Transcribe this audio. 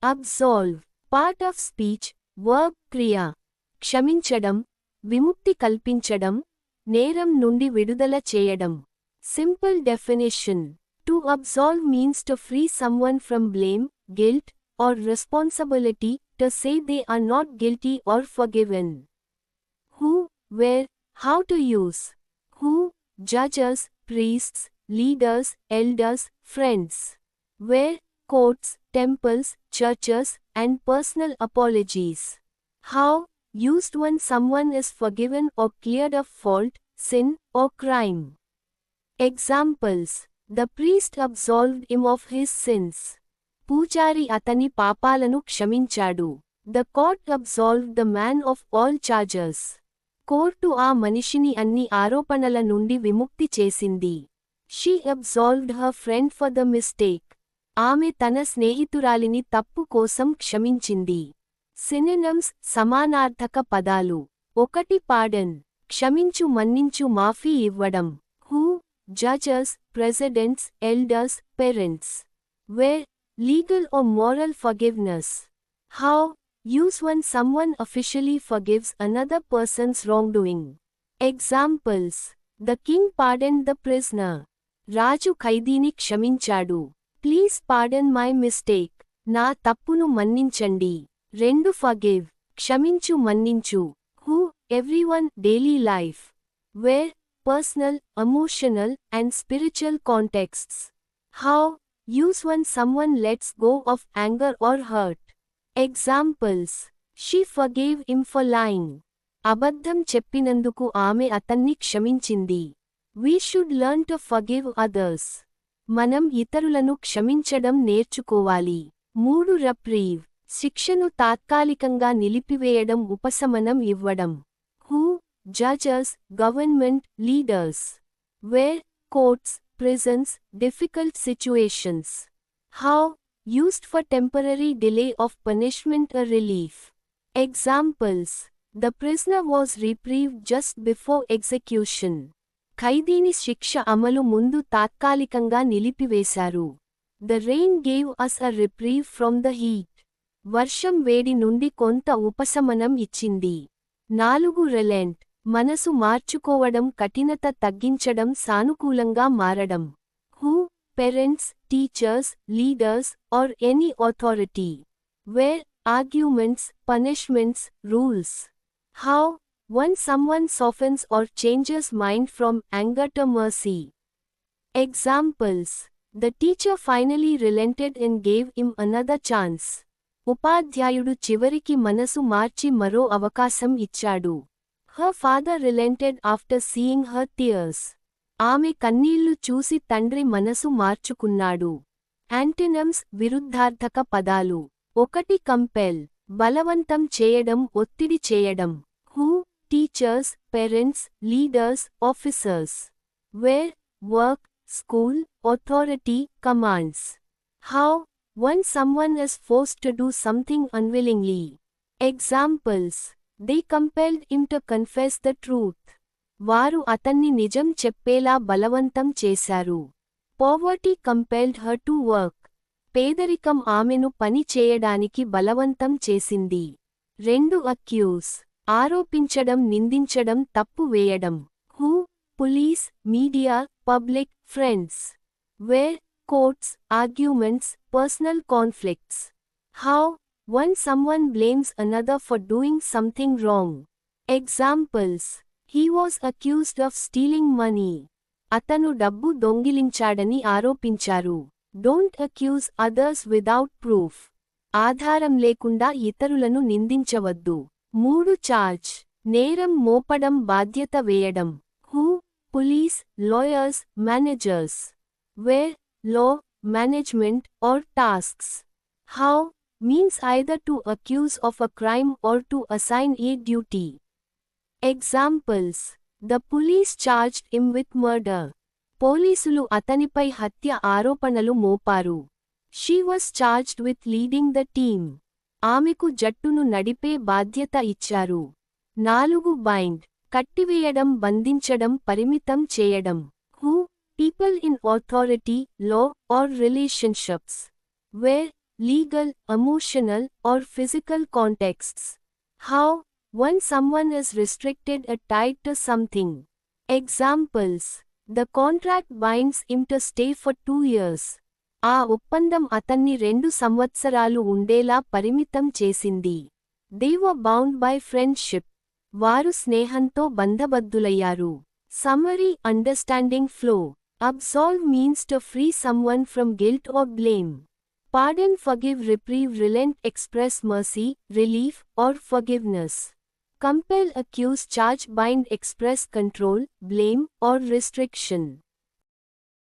Absolve part of speech, verb క్రియ. క్షమించడం, విముక్తి కల్పించడం, నేరం నుండి విడుదల చేయడం. Simple definition. To absolve means to free someone from blame, guilt, or responsibility, to say they are not guilty or forgiven. Who, where, how to use. Who, judges, priests, leaders, elders, friends. Where, courts, temples, churches, and personal apologies. How, used when someone is forgiven or cleared of fault, sin, or crime. Examples. The priest absolved him of his sins. పూజారి అతని పాపాలను క్షమించాడు. The court absolved the man of all charges. Court ఆ మనిషిని అన్ని ఆరోపణల నుండి విముక్తి చేసింది. She absolved her friend for the mistake. ఆమె తన స్నేహితురాలిని తప్పు కోసం క్షమించింది. Synonyms సమానార్థక పదాలు. 1 పార్డన్ క్షమించు మన్నించు మాఫీ ఇవ్వడం. Who, judges, presidents, elders, parents. Where, legal or moral forgiveness. How, use when someone officially forgives another person's wrongdoing. Examples. The king pardoned the prisoner. రాజు ఖైదీని క్షమించాడు. Please pardon my mistake. నా తప్పును మన్నించండి. 2 forgive క్షమించు మన్నించు. Who, everyone, daily life. Where, personal, emotional, and spiritual contexts. How, use when someone lets go of anger or hurt. Examples. She forgave him for lying. అబద్ధం చెప్పినందుకు ఆమె అతన్ని క్షమించింది. We should learn to forgive others. మనం ఇతరులను క్షమించడం నేర్చుకోవాలి. 3 reprieve శిక్షను తాత్కాలికంగా నిలిపివేయడం, ఉపశమనం ఇవ్వడం. Who, judges, government, leaders. Where, courts, prisons, difficult situations. How, used for temporary delay of punishment or relief. Examples. The prisoner was reprieved just before execution. ఖైదీని శిక్ష అమలు ముందు తాత్కాలికంగా నిలిపివేశారు. The rain gave us a reprieve from the heat. వర్షం వేడి నుండి కొంత ఉపశమనం ఇచ్చింది. 4 relent మనసు మార్చుకోవడం, కఠినత తగ్గించడం, సానుకూలంగా మారడం. Who, parents, teachers, leaders, or any authority. Where, arguments, punishments, rules. How, when someone softens or changes mind from anger to mercy. Examples. The teacher finally relented and gave him another chance. ఉపాధ్యాయుడు చివరికి మనసు మార్చి మరో అవకాశం ఇచ్చాడు. Her father relented after seeing her tears. ఆమె కన్నీళ్లు చూసి తండ్రి మనసు మార్చుకున్నాడు. Antonyms విరుద్ధార్థక పదాలు. 1 compel బలవంతం చేయడం, ఒత్తిడి చేయడం. Who, teachers, parents, leaders, officers. Where, work, school, authority, commands. How, when someone is forced to do something unwillingly. Examples. They compelled him to confess the truth. వారు అతన్ని నిజం చెప్పేలా బలవంతం చేశారు. Poverty compelled her to work. పేదరికం ఆమెను పని చేయడానికి బలవంతం చేసింది. 2 accuse ఆరోపించడం, నిందించడం, తప్పు వేయడం. Who, police, media, public, friends. Where, courts, arguments, personal conflicts. How, when someone blames another for doing something wrong. Examples. He was accused of stealing money. అతను డబ్బు దొంగిలించాడని ఆరోపించారు. Don't accuse others without proof. ఆధారం లేకుండా ఇతరులను నిందించవద్దు. 3 charge నేరం మోపడం, బాధ్యత వేయడం. Who, police, lawyers, managers. Where, law, management, or tasks. How, means either to accuse of a crime or to assign a duty. Examples. The police charged him with murder. పోలీసులు అతనిపై హత్య ఆరోపణలు మోపారు. She was charged with leading the team. ఆమెకు జట్టును నడిపే బాధ్యత ఇచ్చారు. 4 bind కట్టివేయడం, బంధించడం, పరిమితం చేయడం. Who, people in authority, law, or relationships. Where, legal, emotional, or physical contexts. How? When someone is restricted or tied to something. Examples. The contract binds him to stay for 2 years. ఆ ఒప్పందం అతన్ని 2 సంవత్సరాలు ఉండేలా పరిమితం చేసింది. They were bound by friendship. వారు స్నేహంతో బంధబద్ధులయ్యారు. Summary Understanding flow. Absolve means to free someone from guilt or blame. Pardon, forgive, reprieve, relent, express mercy, relief, or forgiveness. Compel, accuse, charge, bind, express control, blame, or restriction.